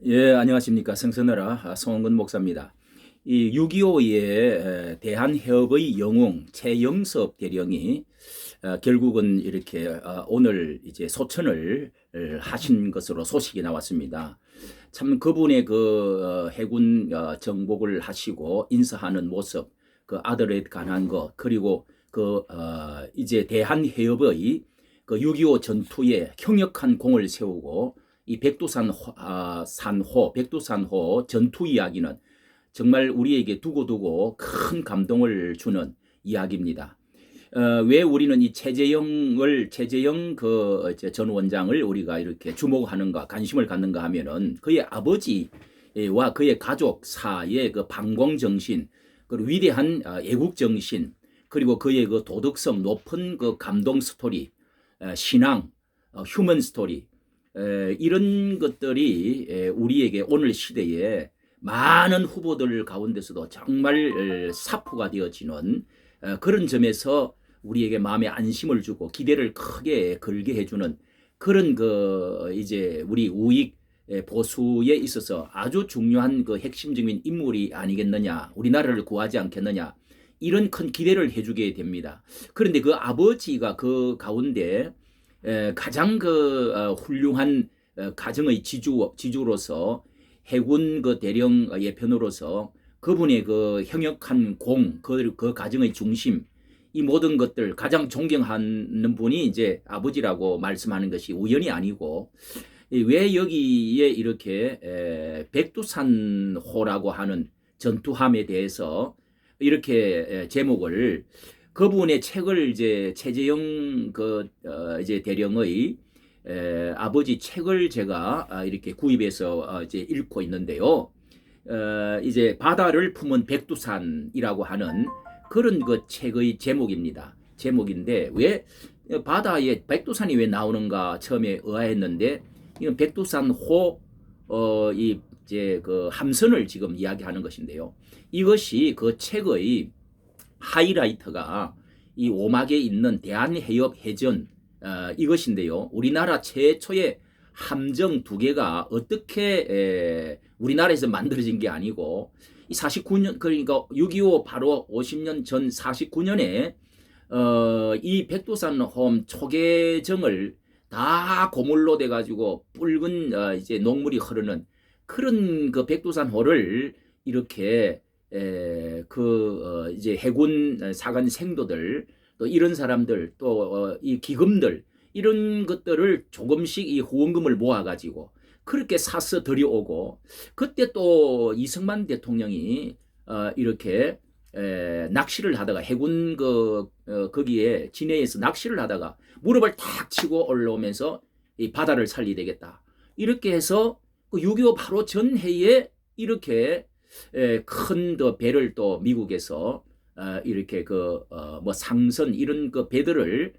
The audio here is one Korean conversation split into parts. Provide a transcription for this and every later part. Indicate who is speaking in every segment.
Speaker 1: 예, 안녕하십니까. 성선어라 송원근 목사입니다. 이 6.25의 대한해협의 영웅 최영섭 대령이 결국은 이렇게 오늘 이제 소천을 하신 것으로 소식이 나왔습니다. 참 그분의 그 해군 정복을 하시고 인사하는 모습, 그 아들에 관한 것, 그리고 그 이제 대한해협의 그 6.25 전투에 형역한 공을 세우고 이 백두산호 전투 이야기는 정말 우리에게 두고두고 큰 감동을 주는 이야기입니다. 왜 우리는 이 최재형 전 원장을 우리가 이렇게 주목하는가, 관심을 갖는가 하면은 그의 아버지와 그의 가족사의 그 방공 정신, 그 위대한 애국 정신, 그리고 그의 그 도덕성 높은 그 감동 스토리, 신앙, 휴먼 스토리, 이런 것들이 우리에게 오늘 시대에 많은 후보들 가운데서도 정말 사포가 되어지는 그런 점에서 우리에게 마음에 안심을 주고 기대를 크게 걸게 해주는 그런 그 이제 우리 우익 보수에 있어서 아주 중요한 그 핵심적인 인물이 아니겠느냐, 우리나라를 구하지 않겠느냐, 이런 큰 기대를 해주게 됩니다. 그런데 그 아버지가 그 가운데 가장 그 훌륭한 가정의 지주로서 해군 그 대령 예편으로서 그분의 그 형역한 그 가정의 중심, 이 모든 것들 가장 존경하는 분이 이제 아버지라고 말씀하는 것이 우연이 아니고, 왜 여기에 이렇게 백두산호라고 하는 전투함에 대해서 이렇게 제목을, 그분의 책을 이제 최재형 이제 대령의 아버지 책을 제가 이렇게 구입해서 이제 읽고 있는데요. 이제 바다를 품은 백두산이라고 하는 그런 그 책의 제목입니다. 제목인데 왜 바다에 백두산이 왜 나오는가 처음에 의아했는데, 이건 백두산호 이 이제 그 함선을 지금 이야기하는 것인데요. 이것이 그 책의 하이라이터가 이 오막에 있는 대한해협 해전 이것인데요. 우리나라 최초의 함정 두 개가 어떻게 우리나라에서 만들어진 게 아니고, 이 49년, 그러니까 6.25 바로 50년 전 49년에 이 백두산홈 초계정을 다 고물로 돼 가지고 붉은 이제 녹물이 흐르는 그런 그 백두산호를 이렇게 이제 해군 사관 생도들, 또 이런 사람들, 또 이 기금들, 이런 것들을 조금씩 이 후원금을 모아가지고 그렇게 사서 들여오고, 그때 또 이승만 대통령이 이렇게 낚시를 하다가 해군 거기에 진해에서 낚시를 하다가 무릎을 탁 치고 올라오면서 이 바다를 살리야 되겠다, 이렇게 해서 6.25 바로 전해에 이렇게 큰 배를 또 미국에서 이렇게 뭐 상선 이런 그 배들을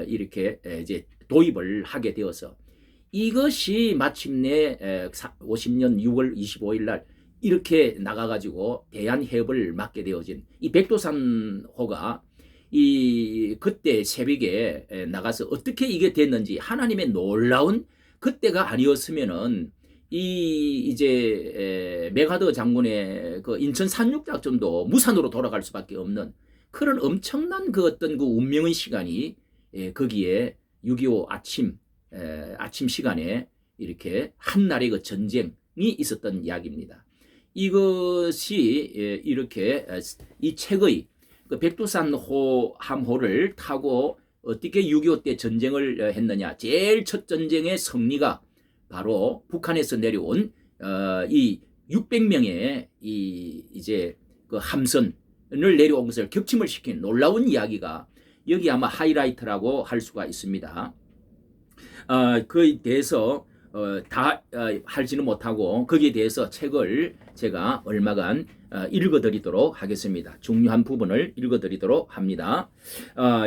Speaker 1: 이렇게 이제 도입을 하게 되어서 이것이 마침내 50년 6월 25일 날 이렇게 나가가지고 대한해협을 맡게 되어진 이 백두산호가 이 그때 새벽에 나가서 어떻게 이게 됐는지, 하나님의 놀라운 그때가 아니었으면은 이 이제 메가더 장군의 그 인천 상륙작전도 무산으로 돌아갈 수밖에 없는 그런 엄청난 그 어떤 그 운명의 시간이 거기에 6.25 아침 시간에 이렇게 한날의 그 전쟁이 있었던 이야기입니다. 이것이 이렇게 이 책의 그 백두산호 함호를 타고 어떻게 6.25 때 전쟁을 했느냐, 제일 첫 전쟁의 승리가 바로 북한에서 내려온 이 600명의 이제 그 함선을 내려온 것을 격침을 시킨 놀라운 이야기가 여기 아마 하이라이트라고 할 수가 있습니다. 그에 대해서 다 할지는 못하고 거기에 대해서 책을 제가 얼마간 읽어드리도록 하겠습니다. 중요한 부분을 읽어드리도록 합니다.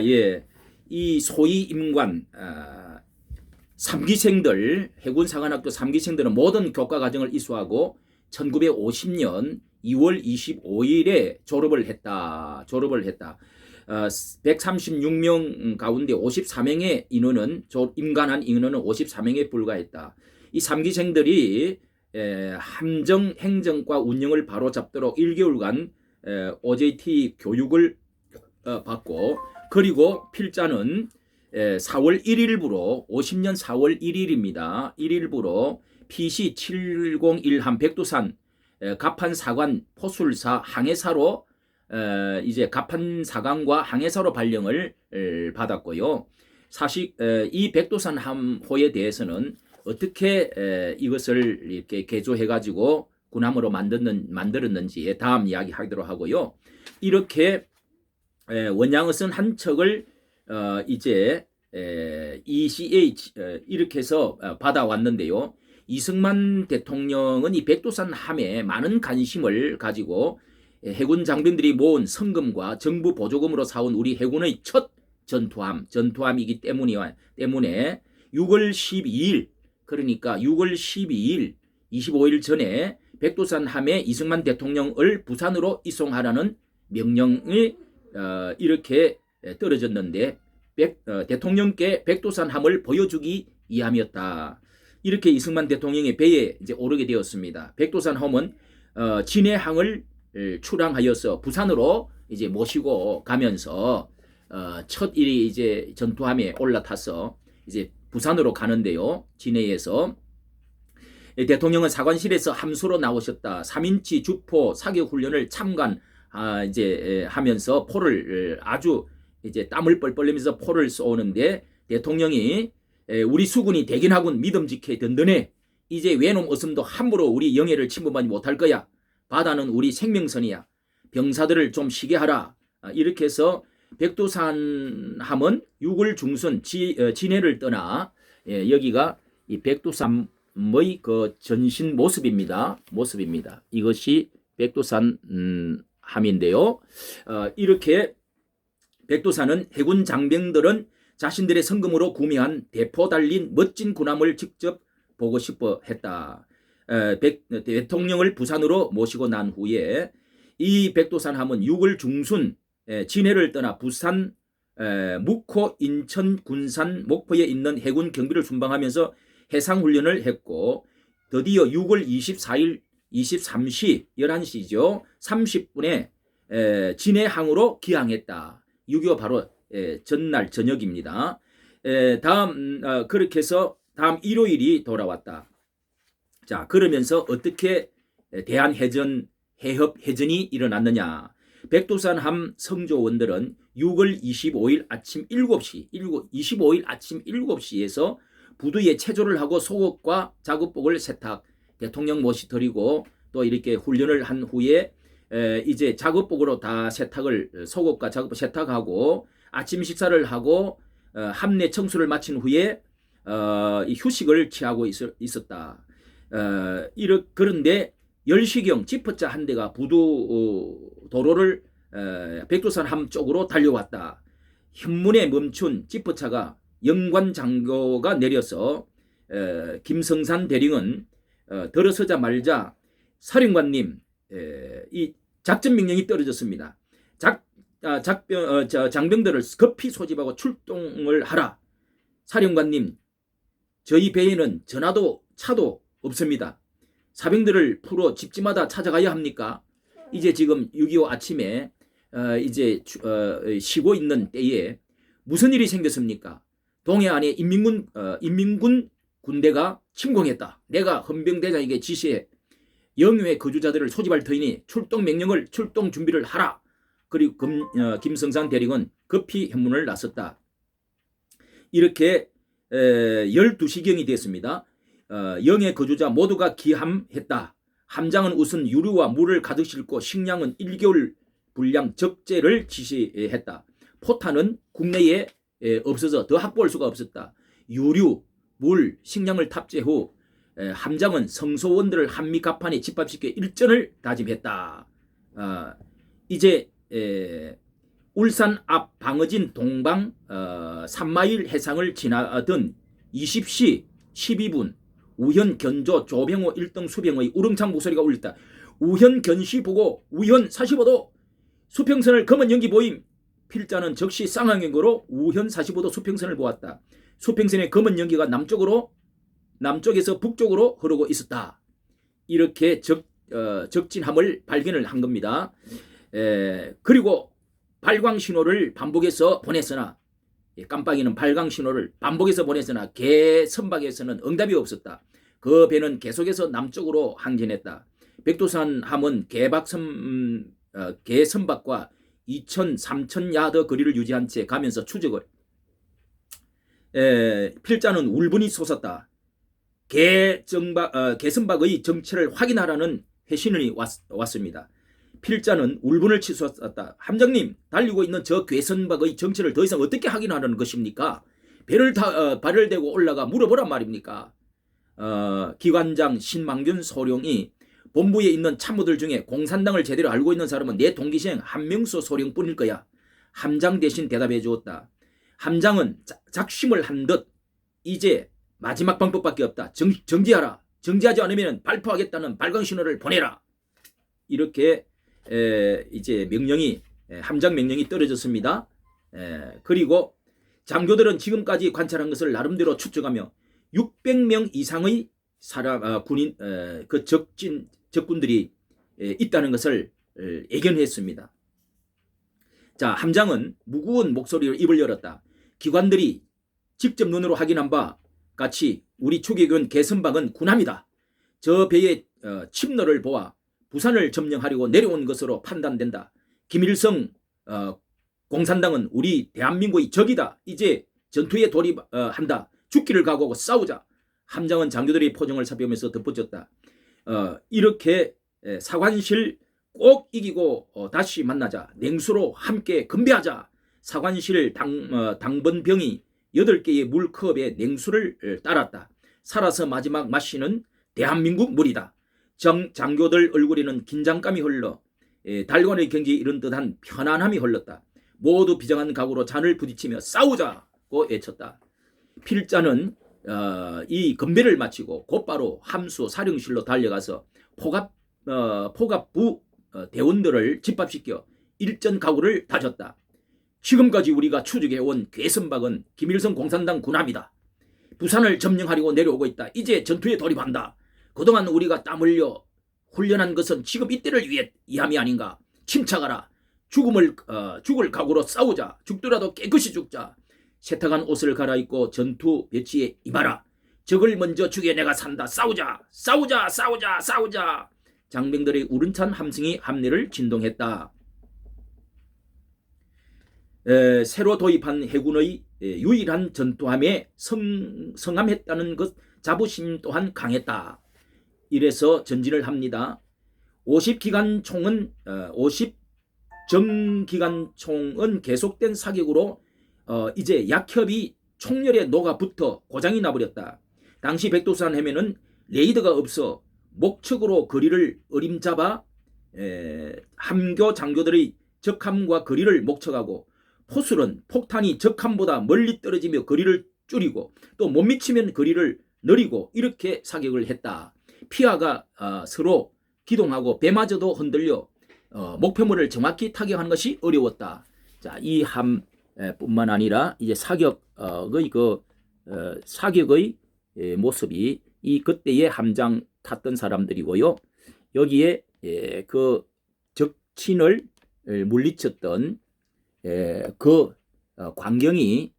Speaker 1: 예, 이 소위 임관 3기생들, 해군사관학교 3기생들은 모든 교과과정을 이수하고 1950년 2월 25일에 졸업을 했다. 136명 가운데 54명의 인원은 임관한 인원은 54명에 불과했다. 이 3기생들이 함정 행정과 운영을 바로잡도록 1개월간 OJT 교육을 받고, 그리고 필자는 4월 1일부로 50년 4월 1일입니다. 1일부로 PC 701함 백두산 갑판사관 포술사 항해사로 이제 갑판사관과 항해사로 발령을 받았고요. 사실 이 백두산 함호에 대해서는 어떻게 이것을 이렇게 개조해 가지고 군함으로 만들었는지 다음 이야기하도록 하고요. 이렇게 원양어선 한 척을 이제 ECH 이렇게 해서 받아왔는데요. 이승만 대통령은 이 백두산 함에 많은 관심을 가지고 해군 장병들이 모은 성금과 정부 보조금으로 사온 우리 해군의 첫 전투함이기 때문에 6월 12일, 그러니까 6월 12일 25일 전에 백두산 함에 이승만 대통령을 부산으로 이송하라는 명령이 이렇게 떨어졌는데 대통령께 백두산 함을 보여주기 위함이었다. 이렇게 이승만 대통령의 배에 이제 오르게 되었습니다. 백두산 함은 진해항을 출항하여서 부산으로 이제 모시고 가면서 첫 일이 이제 전투함에 올라타서 이제 부산으로 가는데요. 진해에서 대통령은 사관실에서 함수로 나오셨다. 3인치 주포 사격 훈련을 참관 이제 하면서 포를 아주 이제 땀을 뻘뻘 흘리면서 포를 쏘는데 대통령이 우리 수군이 대견하군, 믿음직해 든든해. 이제 외놈 어슴도 함부로 우리 영해를 침범하지 못할 거야. 바다는 우리 생명선이야. 병사들을 좀 쉬게 하라. 이렇게 해서 백두산 함은 6월 중순 진해를 떠나 여기가 이 백두산의 그 전신 모습입니다. 이것이 백두산 함인데요. 이렇게 백두산은 해군 장병들은 자신들의 성금으로 구매한 대포 달린 멋진 군함을 직접 보고 싶어 했다. 대통령을 부산으로 모시고 난 후에 이 백두산 함은 6월 중순 진해를 떠나 부산, 묵호, 인천, 군산, 목포에 있는 해군 경비를 순방하면서 해상훈련을 했고, 드디어 6월 24일 23시 11시죠. 30분에 진해항으로 기항했다. 6.25 바로 전날 저녁입니다. 그렇게 해서 다음 일요일이 돌아왔다. 자, 그러면서 어떻게 대한해전 해협해전이 일어났느냐. 백두산함 성조원들은 6월 25일 아침 7시에서 부두에 체조를 하고 속옷과 작업복을 세탁, 대통령 모시 드리고 또 이렇게 훈련을 한 후에 이제 작업복으로 다 속옷과 작업복 세탁하고 아침 식사를 하고 함내 청소를 마친 후에 휴식을 취하고 있었다. 그런데 10시경 지퍼차 한 대가 부두 도로를 백두산 함 쪽으로 달려왔다. 현문에 멈춘 지퍼차가 영관 장교가 내려서 김성산 대령은 들어서자마자 사령관님, 이 작전 명령이 떨어졌습니다. 장병들을 급히 소집하고 출동을 하라. 사령관님, 저희 배에는 전화도 차도 없습니다. 사병들을 풀어 집집마다 찾아가야 합니까? 이제 지금 6.25 아침에 이제 쉬고 있는 때에 무슨 일이 생겼습니까? 동해안에 인민군 군대가 침공했다. 내가 헌병대장에게 지시해 영유의 거주자들을 소집할 터이니 출동 준비를 하라. 그리고 김성산 대령은 급히 현문을 나섰다. 이렇게 12시경이 됐습니다. 영의 거주자 모두가 기함했다. 함장은 우선 유류와 물을 가득 싣고 식량은 1개월 분량 적재를 지시했다. 포탄은 국내에 없어서 더 확보할 수가 없었다. 유류, 물, 식량을 탑재 후 함장은 성소원들을 한미 갑판에 집합시켜 일전을 다짐했다. 이제 울산 앞 방어진 동방 3마일 해상을 지나던 20시 12분 우현 견조 조병호 1등 수병의 우렁찬 목소리가 울렸다. 우현 견시 보고 우현 45도 수평선을 검은 연기 보임. 필자는 즉시 쌍항행거로 우현 45도 수평선을 보았다. 수평선의 검은 연기가 남쪽에서 북쪽으로 흐르고 있었다. 이렇게 적진함을 발견을 한 겁니다. 그리고 발광 신호를 반복해서 보냈으나 깜빡이는 발광 신호를 반복해서 보냈으나 개 선박에서는 응답이 없었다. 그 배는 계속해서 남쪽으로 항진했다. 백두산 함은 개 선박과 2,000, 3,000 야드 거리를 유지한 채 가면서 추적을 필자는 울분이 솟았다. 개 선박의 정체를 확인하라는 회신이 왔습니다. 필자는 울분을 치솟았다. 함장님, 달리고 있는 저 괴선박의 정체를 더 이상 어떻게 확인하라는 것입니까? 발을 대고 올라가 물어보란 말입니까? 기관장 신망균 소령이 본부에 있는 참모들 중에 공산당을 제대로 알고 있는 사람은 내 동기생 한명수 소령뿐일 거야. 함장 대신 대답해 주었다. 함장은 작심을 한 듯 이제 마지막 방법밖에 없다. 정지하라. 정지하지 않으면 발포하겠다는 발광 신호를 보내라. 이렇게 이제 함장 명령이 떨어졌습니다. 그리고 장교들은 지금까지 관찰한 것을 나름대로 추측하며 600명 이상의 군인 적군들이 있다는 것을 예견했습니다. 자, 함장은 무거운 목소리로 입을 열었다. 기관들이 직접 눈으로 확인한 바 같이 우리 추격은 개선박은 군함이다. 저 배의 침노를 보아 부산을 점령하려고 내려온 것으로 판단된다. 김일성 공산당은 우리 대한민국의 적이다. 이제 전투에 돌입한다. 죽기를 각오하고 싸우자. 함장은 장교들의 표정을 살펴보면서 덧붙였다. 이렇게 사관실 꼭 이기고 다시 만나자. 냉수로 함께 건배하자. 사관실 당번병이 8개의 물컵에 냉수를 따랐다. 살아서 마지막 마시는 대한민국 물이다. 장교들 얼굴에는 긴장감이 흘러 달관의 경지에 이른 듯한 편안함이 흘렀다. 모두 비장한 각오로 잔을 부딪히며 싸우자고 외쳤다. 필자는 이 건배를 마치고 곧바로 함수 사령실로 달려가서 포갑부 대원들을 집합시켜 일전 각오를 다졌다. 지금까지 우리가 추적해온 괴선박은 김일성 공산당 군함이다. 부산을 점령하려고 내려오고 있다. 이제 전투에 돌입한다. 그동안 우리가 땀 흘려 훈련한 것은 지금 이때를 위함이 아닌가. 침착하라. 죽을 각오로 싸우자. 죽더라도 깨끗이 죽자. 세탁한 옷을 갈아입고 전투 배치에 임하라. 적을 먼저 죽여 내가 산다. 싸우자. 싸우자. 싸우자. 싸우자. 장병들의 우른찬 함성이 함내를 진동했다. 새로 도입한 해군의 유일한 전투함에 성함했다는 것 자부심 또한 강했다. 이래서 전진을 합니다. 50정기관총은 계속된 사격으로 이제 약협이 총열에 녹아붙어 고장이 나버렸다. 당시 백두산 해면은 레이더가 없어 목척으로 거리를 어림잡아 함교 장교들의 적함과 거리를 목척하고 포술은 폭탄이 적함보다 멀리 떨어지며 거리를 줄이고 또 못 미치면 거리를 늘리고 이렇게 사격을 했다. 피하가 서로 기동하고 배마저도 흔들려 목표물을 정확히 타격하는 것이 어려웠다. 자, 이 함뿐만 아니라 이제 사격의 모습이 이 그때의 함장 탔던 사람들이고요. 여기에 그 적친을 물리쳤던 광경이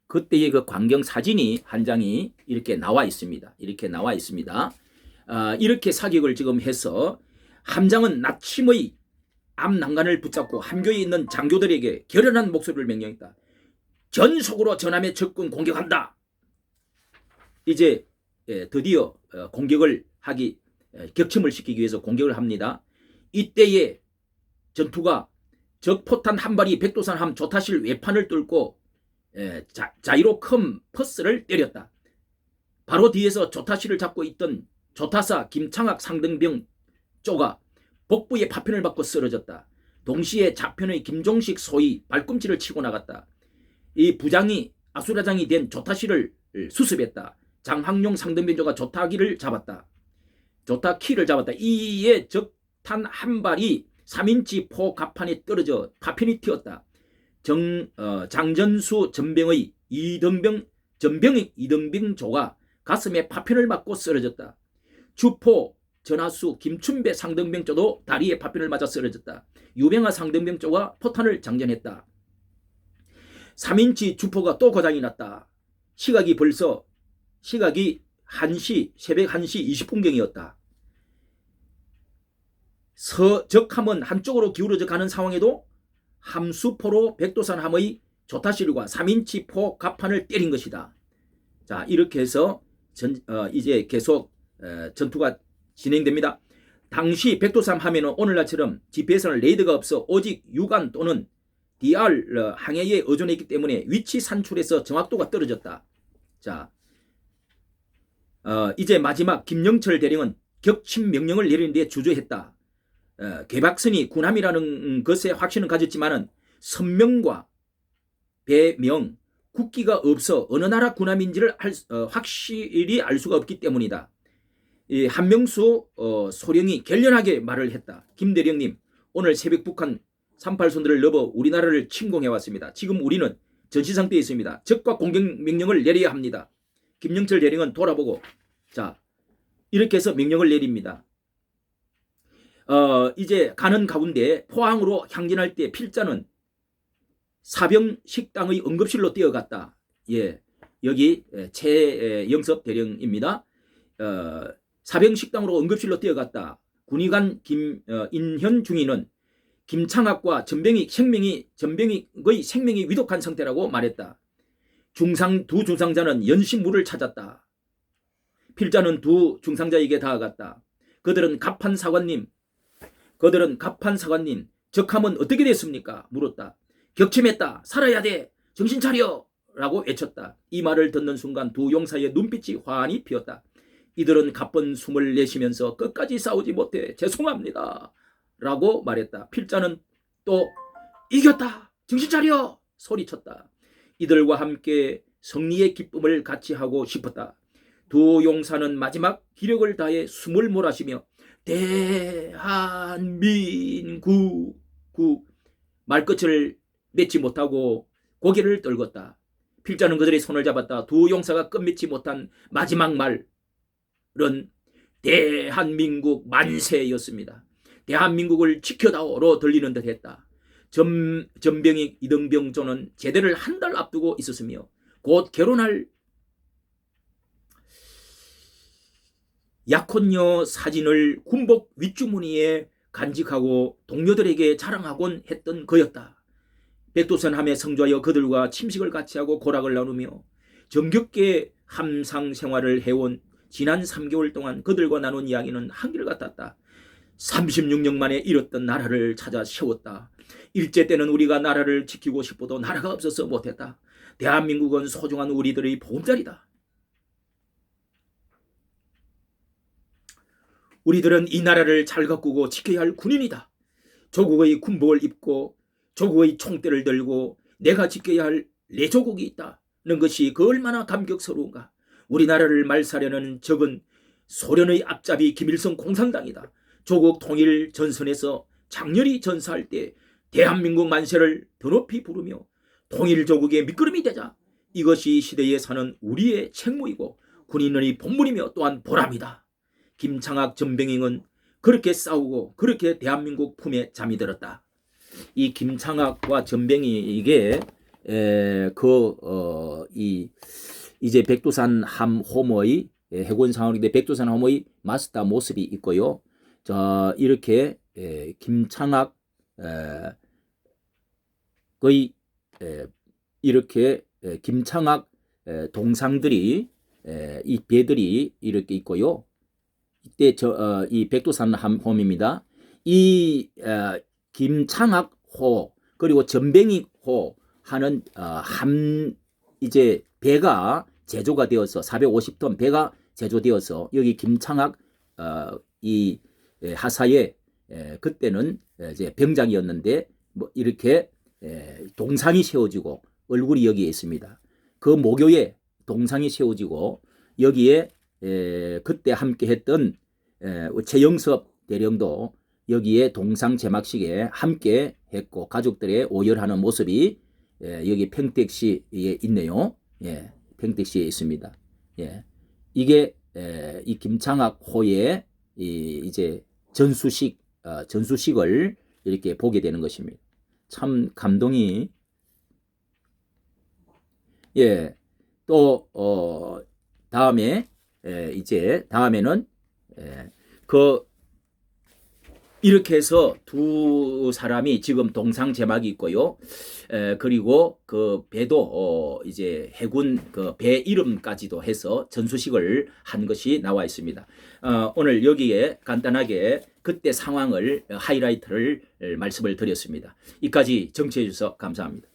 Speaker 1: 그때의 그 광경 사진이 한 장이 이렇게 나와 있습니다. 이렇게 사격을 지금 해서 함장은 나침의 앞난간을 붙잡고 함교에 있는 장교들에게 결연한 목소리를 명령했다. 전속으로 전함의 적군 공격한다. 이제 드디어 공격을 하기 격침을 시키기 위해서 공격을 합니다. 이때의 전투가 적포탄 한 발이 백두산 함 조타실 외판을 뚫고 자이로 컴퍼스를 때렸다. 바로 뒤에서 조타실을 잡고 있던 조타사 김창학 상등병 쪼가 복부에 파편을 받고 쓰러졌다. 동시에 좌편의 김종식 소위 발꿈치를 치고 나갔다. 이 부장이 아수라장이 된 조타실을 수습했다. 장항용 상등병조가 조타키를 잡았다. 이에 적탄 한 발이 3인치 포 갑판에 떨어져 파편이 튀었다. 장전수 전병의 이등병조가 가슴에 파편을 맞고 쓰러졌다. 주포 전하수, 김춘배 상등병조도 다리에 파편을 맞아 쓰러졌다. 유병하 상등병조가 포탄을 장전했다. 3인치 주포가 또 고장이 났다. 시각이 새벽 1시 20분경이었다. 적함은 한쪽으로 기울어져 가는 상황에도 함수포로 백두산 함의 조타실과 3인치 포 갑판을 때린 것이다. 자, 이렇게 해서 이제 계속 전투가 진행됩니다. 당시 백두산 함에는 오늘날처럼 GPS는 레이더가 없어 오직 유관 또는 DR 항해에 의존했기 때문에 위치 산출에서 정확도가 떨어졌다. 자, 이제 마지막 김영철 대령은 격침 명령을 내리는 데 주저했다. 개박선이 군함이라는 것에 확신은 가졌지만은 선명과 배명, 국기가 없어 어느 나라 군함인지를 확실히 알 수가 없기 때문이다. 이 한명수 소령이 결연하게 말을 했다. 김대령님, 오늘 새벽 북한 38선들을 넘어 우리나라를 침공해왔습니다. 지금 우리는 전시상태에 있습니다. 적과 공격 명령을 내려야 합니다. 김영철 대령은 돌아보고, 자, 이렇게 해서 명령을 내립니다. 이제 가는 가운데 포항으로 향진할 때 필자는 사병식당의 응급실로 뛰어갔다. 예, 여기 최영섭 대령입니다. 사병식당으로 응급실로 뛰어갔다. 군의관 인현 중위는 김창학과 전병의 생명이 위독한 상태라고 말했다. 두 중상자는 연신물을 찾았다. 필자는 두 중상자에게 다가갔다. 그들은 갑판 사관님, 적함은 어떻게 됐습니까? 물었다. 격침했다. 살아야 돼. 정신 차려. 라고 외쳤다. 이 말을 듣는 순간 두 용사의 눈빛이 환히 피었다. 이들은 가쁜 숨을 내쉬면서 끝까지 싸우지 못해 죄송합니다. 라고 말했다. 필자는 또 이겼다. 정신 차려. 소리쳤다. 이들과 함께 승리의 기쁨을 같이 하고 싶었다. 두 용사는 마지막 기력을 다해 숨을 몰아쉬며 대한민국 말끝을 맺지 못하고 고개를 떨궜다. 필자는 그들의 손을 잡았다. 두 용사가 끝맺지 못한 마지막 말은 대한민국 만세였습니다. 대한민국을 지켜다오로 들리는 듯 했다. 전병익 이등병조는 제대를 한 달 앞두고 있었으며 곧 결혼할 약혼녀 사진을 군복 윗주머니에 간직하고 동료들에게 자랑하곤 했던 그였다. 백두산 함에 성좌하여 그들과 침식을 같이 하고 고락을 나누며 정겹게 함상 생활을 해온 지난 3개월 동안 그들과 나눈 이야기는 한결같았다. 36년 만에 잃었던 나라를 찾아 세웠다. 일제 때는 우리가 나라를 지키고 싶어도 나라가 없어서 못했다. 대한민국은 소중한 우리들의 보금자리다. 우리들은 이 나라를 잘 가꾸고 지켜야 할 군인이다. 조국의 군복을 입고 조국의 총대를 들고 내가 지켜야 할 내 조국이 있다는 것이 그 얼마나 감격스러운가. 우리나라를 말살하는 적은 소련의 앞잡이 김일성 공산당이다. 조국 통일 전선에서 장렬히 전사할 때 대한민국 만세를 더 높이 부르며 통일조국의 밑거름이 되자. 이것이 시대에 사는 우리의 책무이고 군인의 본분이며 또한 보람이다. 김창학 전병익은 그렇게 싸우고 그렇게 대한민국 품에 잠이 들었다. 이 김창학과 전병익의 이제 백두산 함 홈의 해군 상황인데 백두산 함의 마스터 모습이 있고요. 자, 이렇게 김창학의 이렇게 김창학 동상들이 이 배들이 이렇게 있고요. 이때 이 백두산 함홈입니다. 이 김창학호 그리고 전병익호 하는 이제 배가 제조가 되어서 450톤 배가 제조되어서 여기 김창학 이 하사에 그때는 이제 병장이었는데 뭐 이렇게 동상이 세워지고 얼굴이 여기에 있습니다. 그 모교에 동상이 세워지고 여기에 그때 함께했던 최영섭 대령도 여기에 동상 제막식에 함께 했고 가족들의 오열하는 모습이 여기 평택시에 있네요. 예, 평택시에 있습니다. 예, 이게 이 김창학 호의 이제 전수식을 이렇게 보게 되는 것입니다. 참 감동이. 예, 또 다음에 이제 다음에는 그 이렇게 해서 두 사람이 지금 동상 제막이 있고요. 그리고 그 배도 이제 해군 그 배 이름까지도 해서 전수식을 한 것이 나와 있습니다. 오늘 여기에 간단하게 그때 상황을 하이라이트를 말씀을 드렸습니다. 이까지 정치해 주셔서 감사합니다.